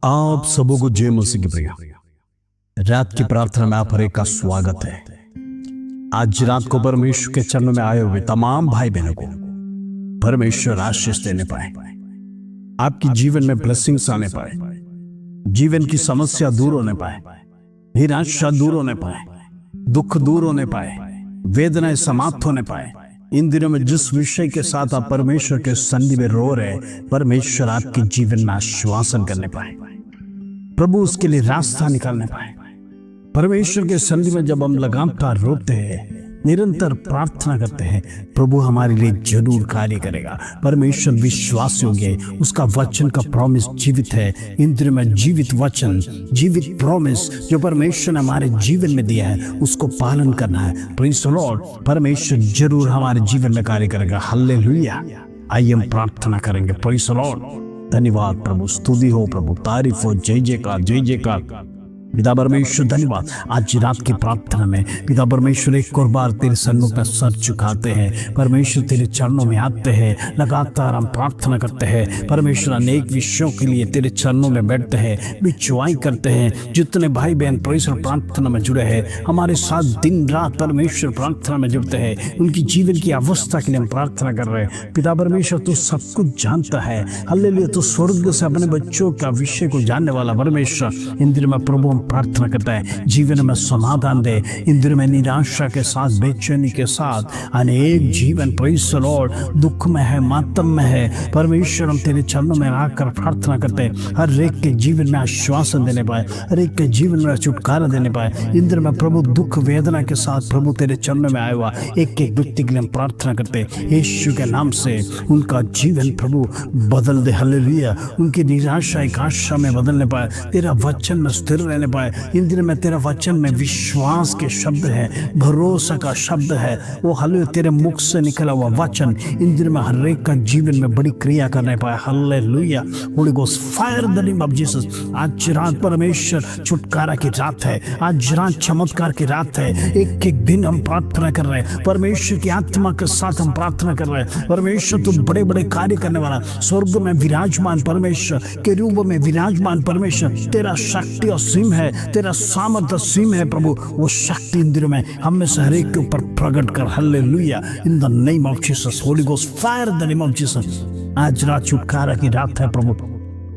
आप सबों को जय मसीह की प्रिया। रात की प्रार्थना में आप हर एक का स्वागत है। आज रात को परमेश्वर के चरणों में आए हुए तमाम भाई बहनों को परमेश्वर आशीष देने पाए, आपकी जीवन में ब्लेसिंग्स आने पाए, जीवन की समस्या दूर होने पाए, निराशा दूर होने पाए, दुख दूर होने पाए, वेदनाएं समाप्त होने पाए। इन दिनों में जिस विषय के साथ आप परमेश्वर के सन्निधि में रो रहे, परमेश्वर आपके जीवन में आश्वासन करने पाए, प्रभु उसके लिए रास्ता निकालने पाए। परमेश्वर के सन्निधि में जब हम लगातार रोते हैं, निरंतर प्रार्थना करते हैं, प्रभु हमारे लिए जरूर कार्य करेगा। परमेश्वर विश्वास योग्य है, उसका वचन का प्रॉमिस जीवित है। इन दिनों में जीवित वचन, जीवित प्रॉमिस जो परमेश्वर ने हमारे जीवन में दिया है, उसको पालन करना है। प्रेज़ द लॉर्ड, परमेश्वर जरूर हमारे जीवन में कार्य करेगा। हालेलुया। आइए हम प्रार्थना करेंगे। Praise the Lord. धन्यवाद प्रभु, स्तुति हो प्रभु, तारीफ हो, जय जयकार, जय जयकार। पिता परमेश्वर धन्यवाद। आज रात की प्रार्थना में पिता परमेश्वर एक और बार तेरे सन्मुख में सर झुकाते हैं। परमेश्वर तेरे चरणों में आते हैं, लगातार हम प्रार्थना करते हैं। परमेश्वर अनेक विषयों के लिए तेरे चरणों में बैठते हैं, बिचवाई करते हैं। जितने भाई बहन परमेश्वर प्रार्थना में जुड़े हैं, हमारे साथ दिन रात परमेश्वर प्रार्थना में जुड़ते हैं, उनकी जीवन की अवस्था के लिए हम प्रार्थना कर रहे हैं। पिता परमेश्वर तू सब कुछ जानता है। हालेलुया। तू स्वर्ग से अपने बच्चों का विषय को जानने वाला परमेश्वर, इन दिनों में प्रभु प्रार्थना करता है, जीवन में समाधान दे। इन दिनों में निराशा के साथ, बेचैनी के साथ अनेक जीवन प्रेज़ द लॉर्ड दुख में है, मातम में है। परमेश्वर हम तेरे चरणों में आकर प्रार्थना करते हैं, हर एक के जीवन में आश्वासन देने पाए, हर एक के जीवन में छुटकारा देने पाए। इन दिनों में प्रभु दुख वेदना के साथ प्रभु तेरे चरणों में आया हुआ एक एक व्यक्ति के लिए हम प्रार्थना करते हैं। यीशु के नाम से उनका जीवन प्रभु बदल दे। हालेलुया। उनकी निराशा एक आशा में बदलने पाए, तेरा वचन में स्थिर रहने पाए। इन दिनों में तेरा वचन में विश्वास के शब्द है, भरोसा का शब्द है। वो हालेलुया तेरे मुख से निकला हुआ वचन इन दिनों में हर एक का जीवन में बड़ी क्रिया करने पाए। Hallelujah. Holi ghost fire the name of Jesus. आज रात परमेश्वर छुटकारा की रात है, आज रात चमत्कार की रात है। एक एक दिन हम प्रार्थना कर रहे हैं, परमेश्वर की आत्मा के साथ हम प्रार्थना कर रहे हैं। परमेश्वर तू बड़े बड़े कार्य करने वाला, स्वर्ग में विराजमान परमेश्वर, केरूब में विराजमान परमेश्वर, तेरा शक्ति असीम है, तेरा सामर्थ्य असीम है प्रभु। वो शक्ति इन दिनों में हम में से हर एक के ऊपर प्रकट कर। Hallelujah. In the name of Jesus. Holi ghost fire the name of Jesus. आज रात छुटकारा की रात है प्रभु।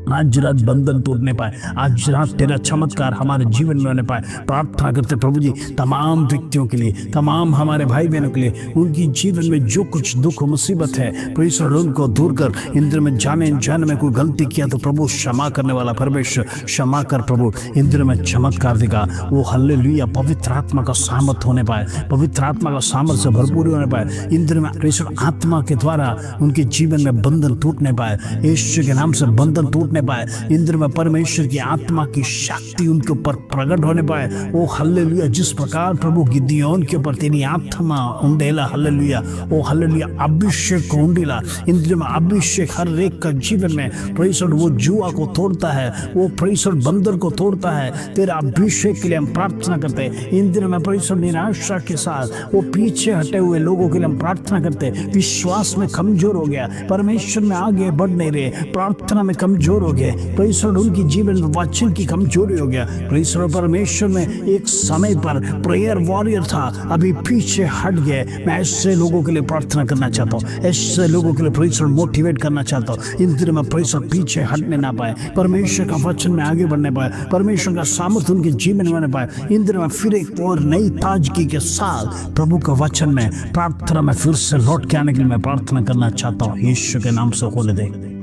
आज रात बंधन तोड़ने पाए, आज रात तेरा चमत्कार हमारे जीवन में होने पाए। प्रार्थना करते प्रभु जी तमाम व्यक्तियों के लिए, तमाम हमारे भाई बहनों के लिए, उनकी जीवन में जो कुछ दुख मुसीबत है परमेश्वर उनको दूर कर। इन दिनों में जाने अनजाने में कोई गलती किया तो प्रभु क्षमा करने वाला परमेश्वर क्षमा कर प्रभु। इन दिनों में चमत्कार देगा। वो हालेलुया पवित्र आत्मा का सामर्थ होने पाए, पवित्र आत्मा का सामर्थ से भरपूर होने पाए। इन दिनों में परमेश्वर आत्मा के द्वारा उनके जीवन में बंधन टूटने पाए, यीशु के नाम से बंधन टूटने पाए। इंद्र में परमेश्वर की आत्मा की शक्ति उनके ऊपर प्रकट होने पाए। ओ हालेलुया। जिस प्रकार प्रभु गिदियोन के ऊपर तेरी आत्मा उंडेला, हालेलुया, ओ हालेलुया अभिषेक को उंडेला। इंद्र में अभिषेक हर एक का जीवन में परमेश्वर वो जुआ को तोड़ता है, वो परमेश्वर बंदर को तोड़ता है। तेरा अभिषेक के लिए हम प्रार्थना करते हैं। इंद्र में परमेश्वर निराशा के साथ वो पीछे हटे हुए लोगों के लिए हम प्रार्थना करते हैं। विश्वास में कमजोर हो गया, परमेश्वर में आगे बढ़ नहीं रहे, प्रार्थना में कमजोर हो गया, परमेश्वर उनकी जीवन में वचन की कमजोरी हो गया। परमेश्वर परमेश्वर में एक समय पर प्रेयर वॉरियर था, अभी पीछे हट गए। मैं ऐसे लोगों के लिए प्रार्थना करना चाहता हूँ, ऐसे लोगों के लिए परमेश्वर मोटिवेट करना चाहता हूँ। इन दिनों में परमेश्वर पीछे हटने ना पाए, परमेश्वर का वचन में आगे बढ़ने पाए, परमेश्वर का सामर्थ्य उनके जीवन में होने पाए। इन दिनों में फिर एक और नई ताजगी के साथ प्रभु का वचन में प्रार्थना में फिर से लौट के आने के लिए मैं प्रार्थना करना चाहता हूँ। यीशु के नाम से खोले दे।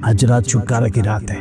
आज रात छुटकारा की रात है,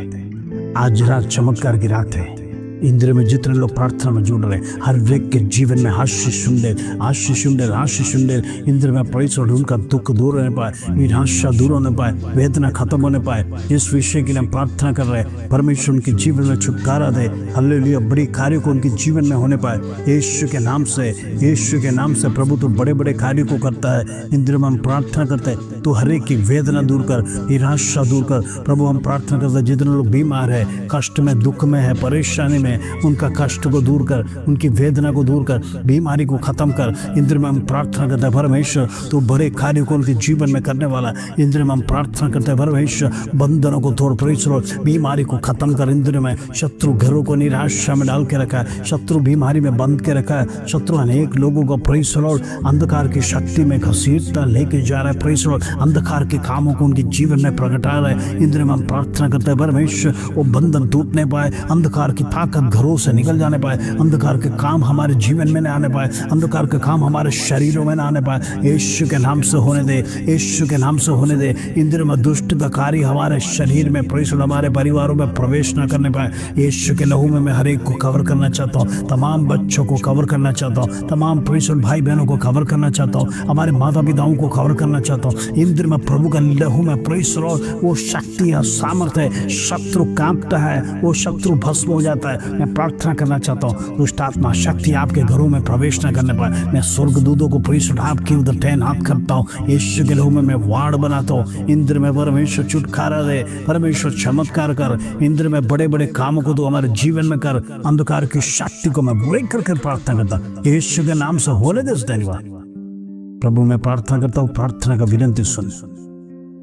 आज रात चमत्कार की रात है। इंद्र में जितने लोग प्रार्थना में जुड़ रहे, हर व्यक्ति के जीवन में आशीष सुंदर, आशीष सुंदर, आशीष सुंदर। इंद्र में परमेश्वर उनका दुख दूर होने पाए, निराशा दूर होने पाए, वेदना खत्म होने पाए। इस विषय के लिए हम प्रार्थना कर रहे हैं, परमेश्वर उनके जीवन में छुटकारा दे। हालेलुया। बड़ी कार्य को उनके जीवन में होने पाए, यीशु के नाम से, यीशु के नाम से। प्रभु तो बड़े बड़े कार्यों को करता है। इंद्र में हम प्रार्थना करते हैं, तो हर एक की वेदना दूर कर, निराशा दूर कर। प्रभु हम प्रार्थना करते हैं, जितने लोग बीमार है, कष्ट में, दुख में है, परेशानी में, में उनका कष्ट को दूर कर, उनकी वेदना को दूर कर, बीमारी को खत्म कर। इंद्र में हम प्रार्थना करते हैं परमेश्वर तो बड़े कार्यों को उनके जीवन में करने वाला। इंद्र में हम प्रार्थना करते हैं परमेश्वर बंधनों को तोड़, प्रेस लॉर्ड बीमारी को खत्म कर। इंद्र में शत्रु घरों को निराशा में डाल के रखा है, शत्रु बीमारी में बंद के रखा है, शत्रु अनेक लोगों को प्रेस लॉर्ड अंधकार की शक्ति में घसीटता लेके जा रहा है। प्रेस लॉर्ड अंधकार के कामों को उनके जीवन में प्रगटा रहा है। इंद्र में हम प्रार्थना करते हैं परमेश्वर वो बंधन टूटने पाए, अंधकार की ताकत घरों से निकल जाने पाए, अंधकार के काम हमारे जीवन में न आने पाए, अंधकार के काम हमारे शरीरों में न आने पाए। यीशु के नाम से होने दे, यीशु के नाम से होने दे। इंद्र में दुष्ट का कार्य हमारे शरीर में, प्रेस लॉर्ड हमारे परिवारों में प्रवेश न करने पाए। यीशु के लहू में मैं हर एक को कवर करना चाहता हूँ, तमाम बच्चों को कवर करना चाहता हूँ, तमाम प्रेस लॉर्ड भाई बहनों को कवर करना चाहता हूँ, हमारे माता पिताओं को कवर करना चाहता हूँ। इंद्र में प्रभु का लहू में प्रेस लॉर्ड वो शक्ति है, सामर्थ्य है, शत्रु कांपता है, वो शत्रु भस्म हो जाता है। मैं प्रार्थना करना चाहता हूँ दुष्ट आत्मा शक्ति आपके घरों में प्रवेश न करने पाए। मैं स्वर्गदूतों को प्रेस लॉर्ड आपके उधर तैनात करता हूँ। यीशु के लहू में मैं वाड़ बनाता हूँ। इंद्र में परमेश्वर छुटकारा दे, परमेश्वर चमत्कार कर। इंद्र में बड़े बड़े कामों को तो हमारे जीवन में कर। अंधकार की शक्ति को मैं ब्रेक करके प्रार्थना करता यीशु के नाम से होने दे। धन्यवाद प्रभु, मैं प्रार्थना करता हूँ, प्रार्थना का विनंती सुन।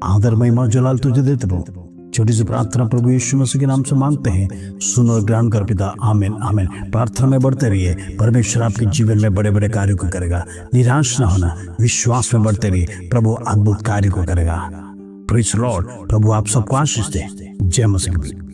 आदर महिमा जलाल तुझे देते प्रभु। छोटी सी प्रार्थना प्रभु यीशु मसीह के नाम से मांगते हैं, सुन और ग्रहण कर पिता। आमीन आमीन। प्रार्थना में बढ़ते रहिए, परमेश्वर आपके जीवन में बड़े बड़े कार्यों को करेगा। निराश न होना, विश्वास में बढ़ते रहिए, प्रभु अद्भुत कार्य को करेगा। Praise Lord. प्रभु आप सबको आशीष दे। जय मसीह।